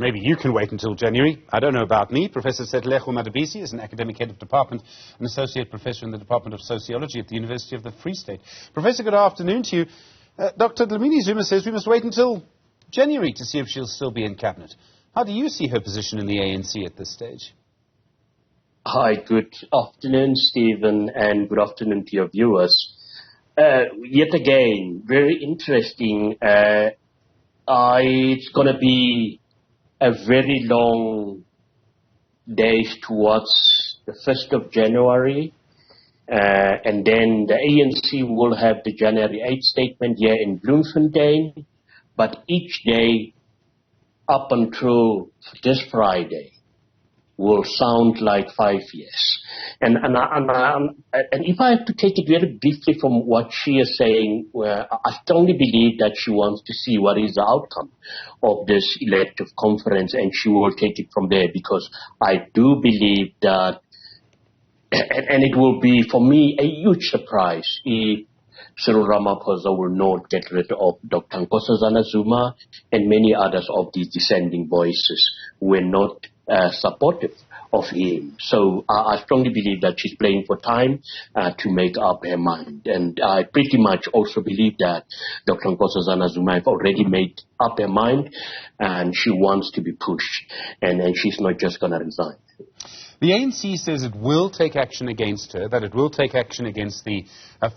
maybe you can wait until January. I don't know about me. Professor Sethulego Matebesi is an academic head of department and associate professor in the Department of Sociology at the University of the Free State. Professor, good afternoon to you. Dr. Dlamini Zuma says we must wait until January to see if she'll still be in cabinet. How do you see her position in the ANC at this stage? Hi, good afternoon, Stephen, and good afternoon to your viewers. Yet again, very interesting. It's going to be a very long days towards the 1st of January. And then the ANC will have the January 8th statement here in Bloemfontein. But each day up until this Friday will sound like 5 years. And if I have to take it very briefly from what she is saying, I strongly believe that she wants to see what is the outcome of this elective conference, and she will take it from there, because I do believe that, and it will be, for me, a huge surprise if Cyril Ramaphosa will not get rid of Dr. Nkosazana Zuma and many others of these dissenting voices who were not supportive of him. So I strongly believe that she's playing for time to make up her mind. And I pretty much also believe that Dr. Nkosazana Zuma have already made up her mind, and she wants to be pushed. And she's not just going to resign. The ANC says it will take action against her, that it will take action against the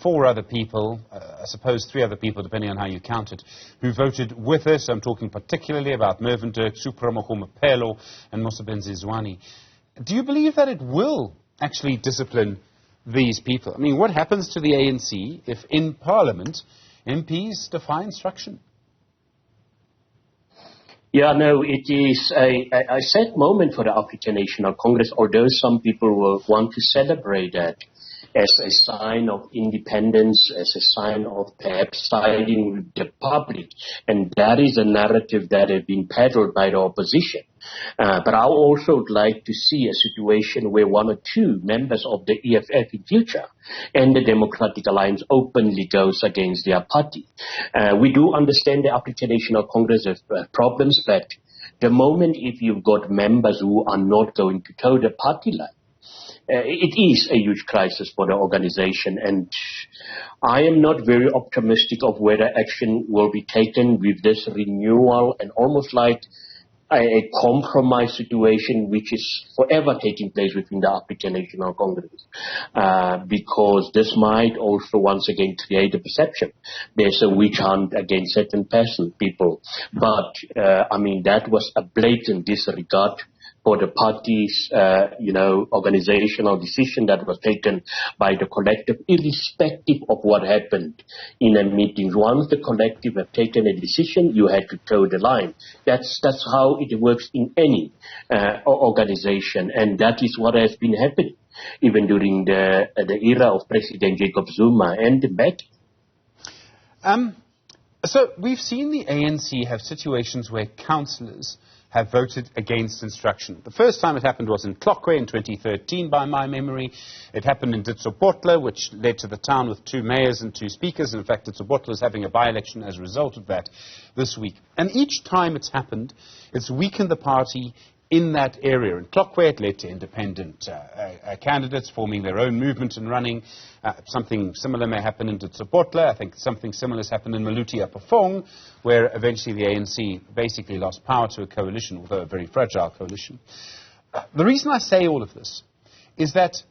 4 other people, I suppose 3 other people, depending on how you count it, who voted with her. So I'm talking particularly about Mervyn Dirk, Supramahumapelo, and Mosebenzi Zwane. Do you believe that it will actually discipline these people? I mean, what happens to the ANC if in Parliament MPs defy instruction? Yeah, no, it is a sad moment for the African National Congress, although some people will want to celebrate that as a sign of independence, as a sign of perhaps siding with the public. And that is a narrative that has been peddled by the opposition. But I also would like to see a situation where 1 or 2 members of the EFF in future and the Democratic Alliance openly goes against their party. We do understand the African National Congress has problems, but the moment if you've got members who are not going to toe the party line, it is a huge crisis for the organization, and I am not very optimistic of whether action will be taken with this renewal and almost like a compromise situation which is forever taking place within the African National Congress, because this might also once again create a perception there's a witch hunt against certain people. But I mean, that was a blatant disregard for the party's, organizational decision that was taken by the collective, irrespective of what happened in a meeting. Once the collective have taken a decision, you had to toe the line. That's how it works in any organization, and that is what has been happening even during the era of President Jacob Zuma and back. So we've seen the ANC have situations where councillors have voted against instruction. The first time it happened was in Tlokwe in 2013, by my memory. It happened in Ditsobotla, which led to the town with 2 mayors and 2 speakers. And in fact, Ditsobotla is having a by-election as a result of that this week. And each time it's happened, it's weakened the party in that area. In Tlokwe, it led to independent candidates forming their own movement and running. Something similar may happen in Ditsobotla. I think something similar has happened in Maluti Apafong, where eventually the ANC basically lost power to a coalition, although a very fragile coalition. The reason I say all of this is that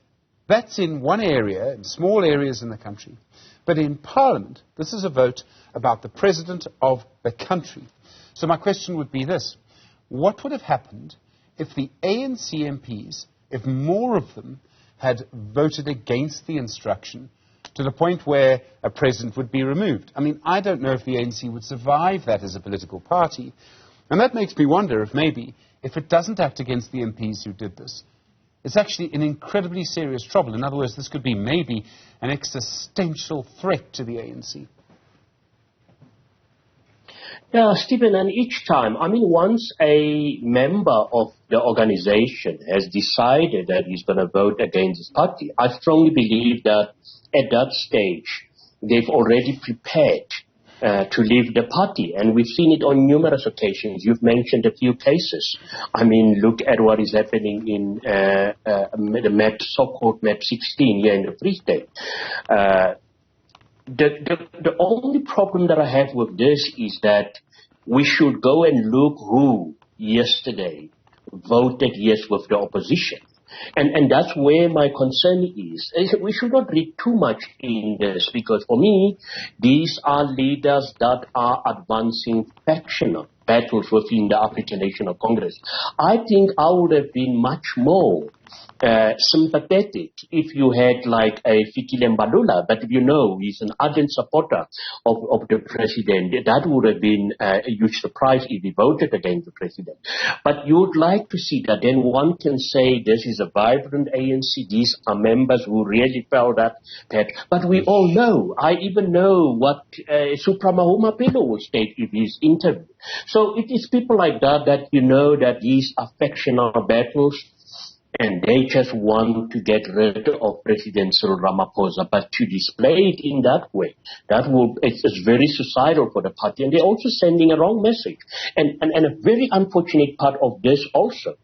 that's in one area, in small areas in the country. But in Parliament, this is a vote about the President of the country. So my question would be this. What would have happened if the ANC MPs, if more of them had voted against the instruction to the point where a president would be removed? I mean, I don't know if the ANC would survive that as a political party. And that makes me wonder if maybe, if it doesn't act against the MPs who did this, it's actually in incredibly serious trouble. In other words, this could be maybe an existential threat to the ANC. Yeah, Stephen, and each time, I mean, once a member of the organization has decided that he's going to vote against his party, I strongly believe that at that stage, they've already prepared to leave the party. And we've seen it on numerous occasions. You've mentioned a few cases. I mean, look at what is happening in the so-called Map 16 here in the Free State. The only problem that I have with this is that we should go and look who yesterday voted yes with the opposition. And that's where my concern is. We should not read too much in this, because for me, these are leaders that are advancing factional battles within the African National Congress. I think I would have been much more sympathetic if you had like a Fikile Mbalula, but you know he's an ardent supporter of the president. That would have been a huge surprise if he voted against the president. But you would like to see that then one can say this is a vibrant ANC, these are members who really felt that. But we all know, I even know what Supramahuma Pelo will state in his interview. So it is people like that you know that these are factional battles, and they just want to get rid of President Cyril Ramaphosa. But to display it in that way, it's very suicidal for the party. And they're also sending a wrong message. And a very unfortunate part of this also,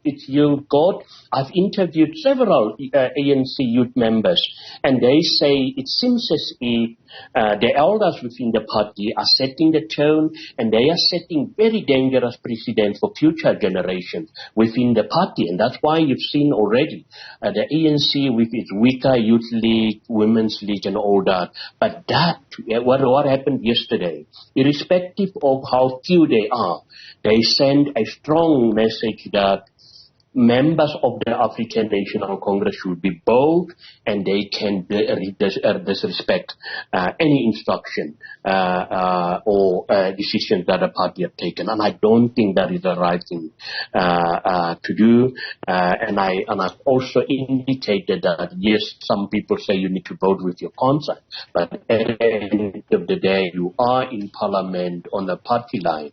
I've interviewed several ANC youth members, and they say it seems as if the elders within the party are setting the tone, and they are setting very dangerous precedents for future generations within the party. And that's why you've seen already the ANC with its weaker youth league, women's league and all that. But what happened yesterday, irrespective of how few they are, they send a strong message that members of the African National Congress should be bold, and they can disrespect any instruction or decision that the party have taken. And I don't think that is the right thing to do. And I've also indicated that yes, some people say you need to vote with your conscience, but at the end of the day, you are in Parliament on the party line.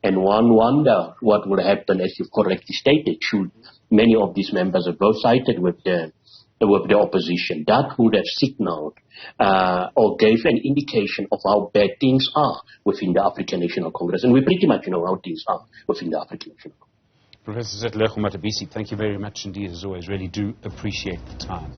And one wonder what would happen, as you've correctly stated, should many of these members have both sided with the opposition. That would have signaled or gave an indication of how bad things are within the African National Congress. And we pretty much know how things are within the African National Congress. Professor Sethulego Matebesi, thank you very much indeed, as always. Really do appreciate the time.